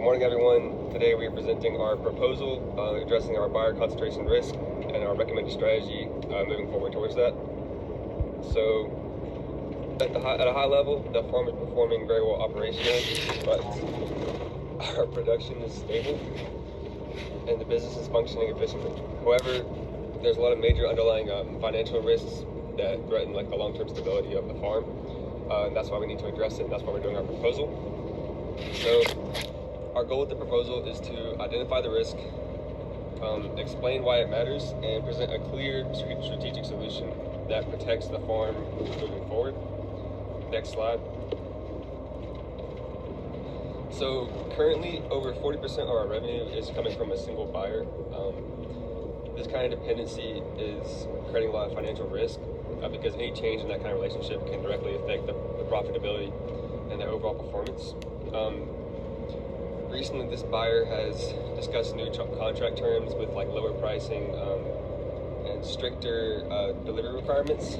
morning, everyone. Today we are presenting our proposal addressing our buyer concentration risk and our recommended strategy moving forward towards that. So, at a high level, the farm is performing very well operationally, but our production is stable and the business is functioning efficiently. However, there's a lot of major underlying financial risks that threaten the long-term stability of the farm, and that's why we need to address it, and that's why we're doing our proposal. So, our goal with the proposal is to identify the risk, explain why it matters, and present a clear strategic solution that protects the farm moving forward. Next slide. So currently, over 40% of our revenue is coming from a single buyer. This kind of dependency is creating a lot of financial risk because any change in that kind of relationship can directly affect the profitability and their overall performance. Recently, this buyer has discussed new contract terms with lower pricing and stricter delivery requirements,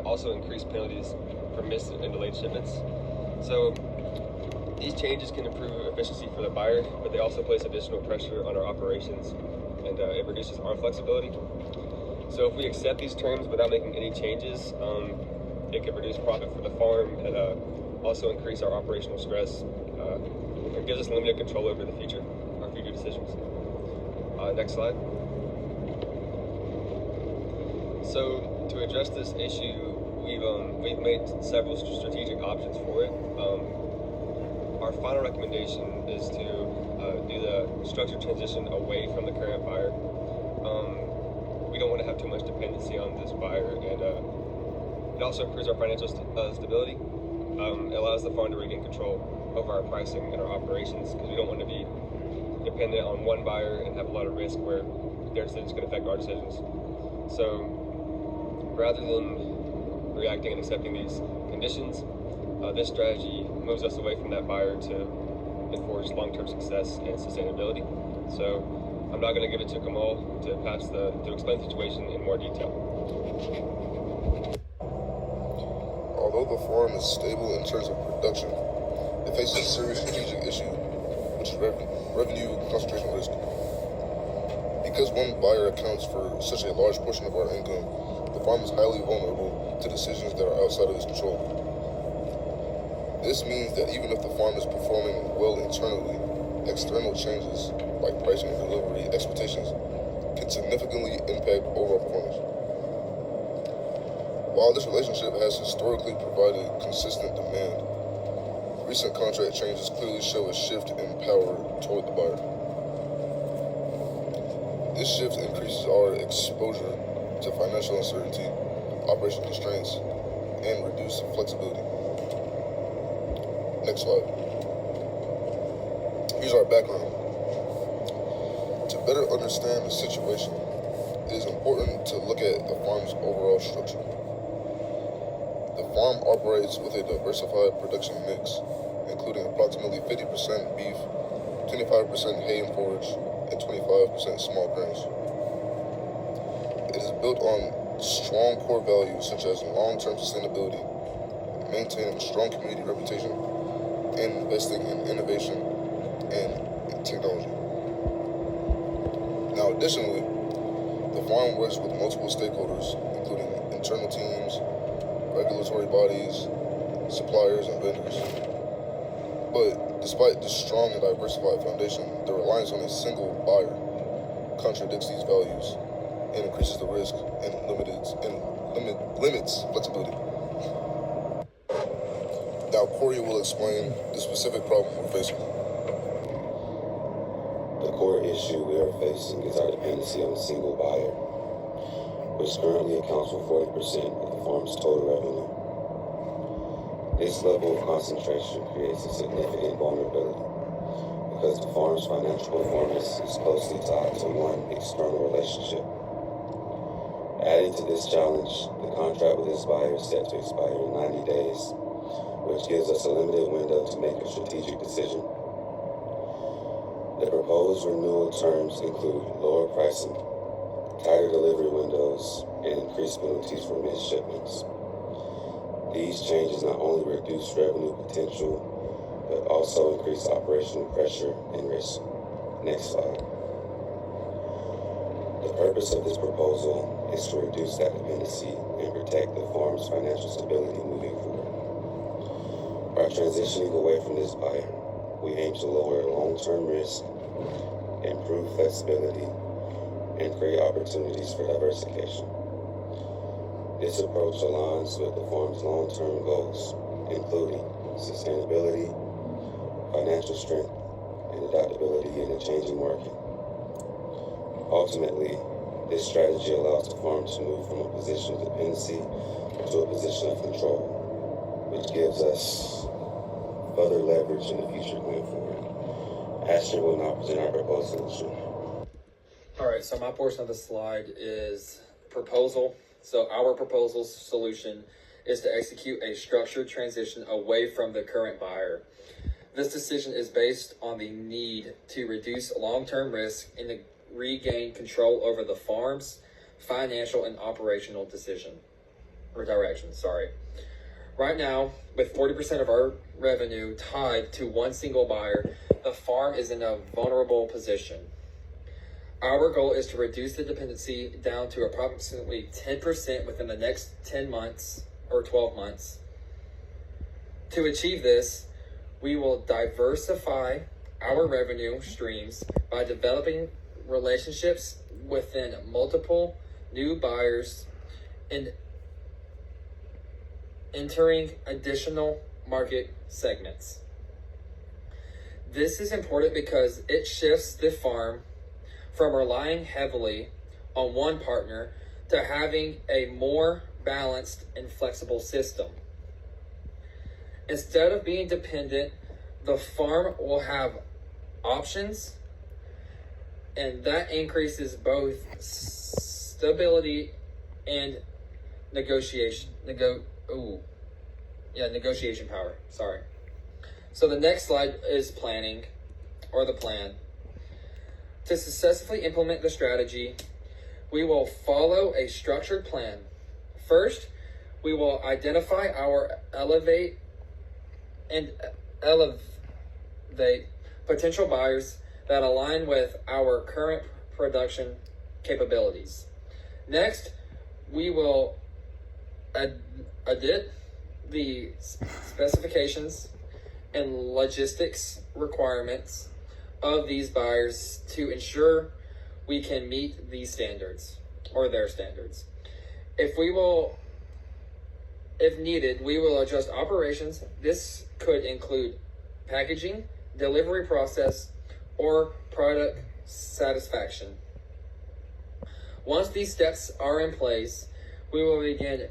also increased penalties for missed and delayed shipments. So these changes can improve efficiency for the buyer, but they also place additional pressure on our operations, and it reduces our flexibility. So if we accept these terms without making any changes, it could reduce profit for the farm and also increase our operational stress. It gives us limited control over our future decisions. Next slide. So to address this issue, we've made several strategic options for it. Our final recommendation is to do the structured transition away from the current buyer. We don't want to have too much dependency on this buyer, and it also improves our financial stability. It allows the farm to regain control over our pricing and our operations, because we don't want to be dependent on one buyer and have a lot of risk where their decisions could affect our decisions. So rather than reacting and accepting these conditions, this strategy moves us away from that buyer to enforce long-term success and sustainability. So I'm not going to give it to Kamal to explain the situation in more detail. Although the farm is stable in terms of production, it faces a serious strategic issue, which is revenue concentration risk. Because one buyer accounts for such a large portion of our income, the farm is highly vulnerable to decisions that are outside of its control. This means that even if the farm is performing well internally, external changes like pricing and delivery expectations can significantly impact overall performance. While this relationship has historically provided consistent demand, recent contract changes clearly show a shift in power toward the buyer. This shift increases our exposure to financial uncertainty, operational constraints, and reduced flexibility. Next slide. Here's our background. To better understand the situation, it is important to look at the farm's overall structure. The farm operates with a diversified production mix, including approximately 50% beef, 25% hay and forage, and 25% small grains. It is built on strong core values such as long-term sustainability, maintaining a strong community reputation, and investing in innovation and technology. Now, additionally, the farm works with multiple stakeholders, including internal teams, regulatory bodies, suppliers, and vendors. But despite this strong and diversified foundation, the reliance on a single buyer contradicts these values and increases the risk and limits flexibility. Now, Corey will explain the specific problem we're facing. The core issue we are facing is our dependency on a single buyer, which currently accounts for 40% of the farm's total revenue. This level of concentration creates a significant vulnerability because the farm's financial performance is closely tied to one external relationship. Adding to this challenge, the contract with this buyer is set to expire in 90 days, which gives us a limited window to make a strategic decision. The proposed renewal terms include lower pricing, tighter delivery windows, and increased penalties for missed shipments. These changes not only reduce revenue potential, but but also increase operational pressure and risk. Next slide. The purpose of this proposal is to reduce that dependency and protect the farm's financial stability moving forward. By transitioning away from this buyer, we aim to lower long-term risk, improve flexibility, and create opportunities for diversification. This approach aligns with the farm's long-term goals, including sustainability, financial strength, and adaptability in a changing market. Ultimately, this strategy allows the farm to move from a position of dependency to a position of control, which gives us further leverage in the future going forward. Asher will now present our proposed solution. All right, so my portion of the slide is proposal. So our proposal solution is to execute a structured transition away from the current buyer. This decision is based on the need to reduce long-term risk and to regain control over the farm's financial and operational direction. Right now, with 40% of our revenue tied to one single buyer, the farm is in a vulnerable position. Our goal is to reduce the dependency down to approximately 10% within the next 10 months or 12 months. To achieve this, we will diversify our revenue streams by developing relationships within multiple new buyers and entering additional market segments. This is important because it shifts the farm from relying heavily on one partner to having a more balanced and flexible system. Instead of being dependent, the farm will have options, and that increases both stability and negotiation power. So the next slide is planning, or the plan. To successfully implement the strategy, we will follow a structured plan. First, we will identify our elevate potential buyers that align with our current production capabilities. Next, we will edit the specifications and logistics requirements of these buyers to ensure we can meet these standards or their standards. If needed, we will adjust operations. This could include packaging, delivery process, or product satisfaction. Once these steps are in place, we will begin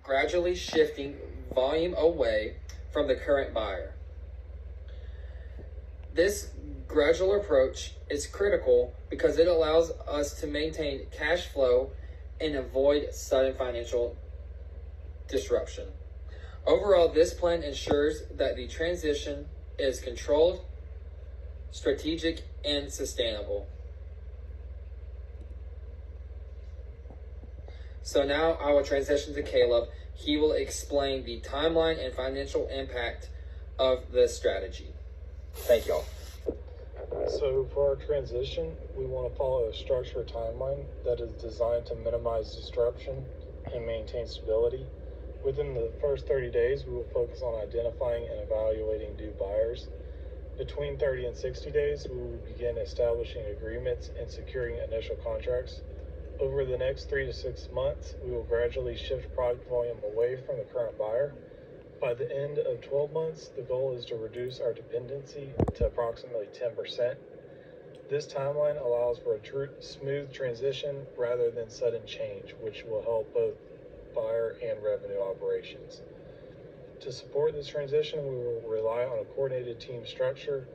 gradually shifting volume away from the current buyer. This gradual approach is critical because it allows us to maintain cash flow and avoid sudden financial disruption. Overall, this plan ensures that the transition is controlled, strategic, and sustainable. So now I will transition to Caleb. He will explain the timeline and financial impact of this strategy. Thank y'all. So for our transition, we want to follow a structured timeline that is designed to minimize disruption and maintain stability. Within the first 30 days, we will focus on identifying and evaluating new buyers. Between 30 and 60 days, we will begin establishing agreements and securing initial contracts. Over the next 3 to 6 months, we will gradually shift product volume away from the current buyer. By the end of 12 months, the goal is to reduce our dependency to approximately 10%. This timeline allows for a smooth transition rather than sudden change, which will help both buyer and revenue operations. To support this transition, we will rely on a coordinated team structure.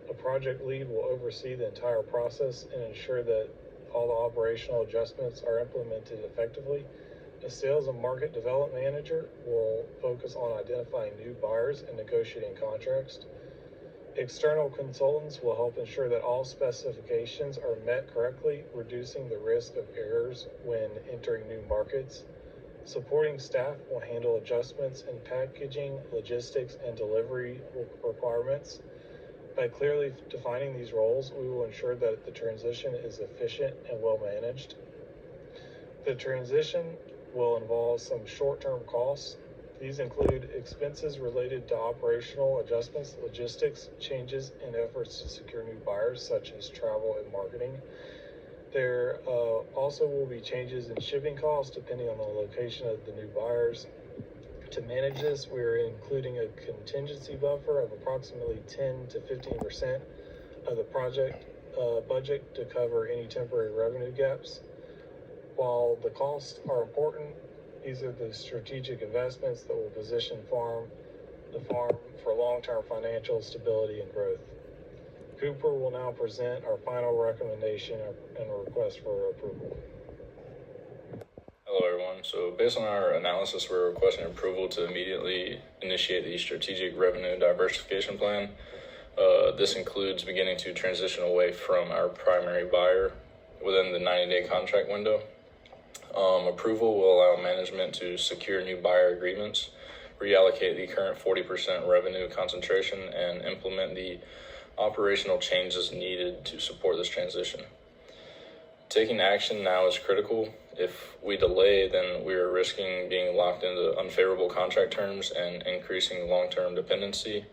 A project lead will oversee the entire process and ensure that all the operational adjustments are implemented effectively. A sales and market development manager will focus on identifying new buyers and negotiating contracts. External consultants will help ensure that all specifications are met correctly, reducing the risk of errors when entering new markets. Supporting staff will handle adjustments in packaging, logistics, and delivery requirements. By clearly defining these roles, we will ensure that the transition is efficient and well managed. The transition will involve some short-term costs. These include expenses related to operational adjustments, logistics, changes, and efforts to secure new buyers, such as travel and marketing. There also will be changes in shipping costs depending on the location of the new buyers. To manage this, we are including a contingency buffer of approximately 10 to 15% of the project budget to cover any temporary revenue gaps. While the costs are important, these are the strategic investments that will position the farm for long-term financial stability and growth. Cooper will now present our final recommendation and request for approval. Hello everyone. So based on our analysis, we're requesting approval to immediately initiate the strategic revenue diversification plan. This includes beginning to transition away from our primary buyer within the 90-day contract window. Approval will allow management to secure new buyer agreements, reallocate the current 40% revenue concentration, and implement the operational changes needed to support this transition. Taking action now is critical. If we delay, then we are risking being locked into unfavorable contract terms and increasing long-term dependency.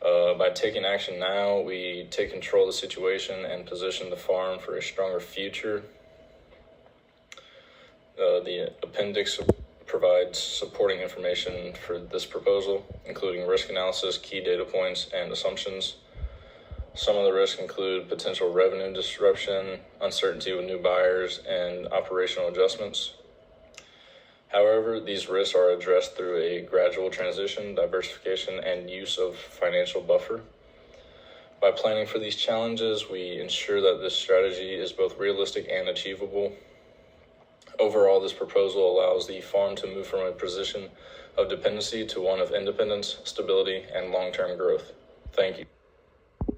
By taking action now, we take control of the situation and position the farm for a stronger future. The appendix provides supporting information for this proposal, including risk analysis, key data points, and assumptions. Some of the risks include potential revenue disruption, uncertainty with new buyers, and operational adjustments. However, these risks are addressed through a gradual transition, diversification, and use of financial buffer. By planning for these challenges, we ensure that this strategy is both realistic and achievable. Overall, this proposal allows the farm to move from a position of dependency to one of independence, stability, and long-term growth. Thank you.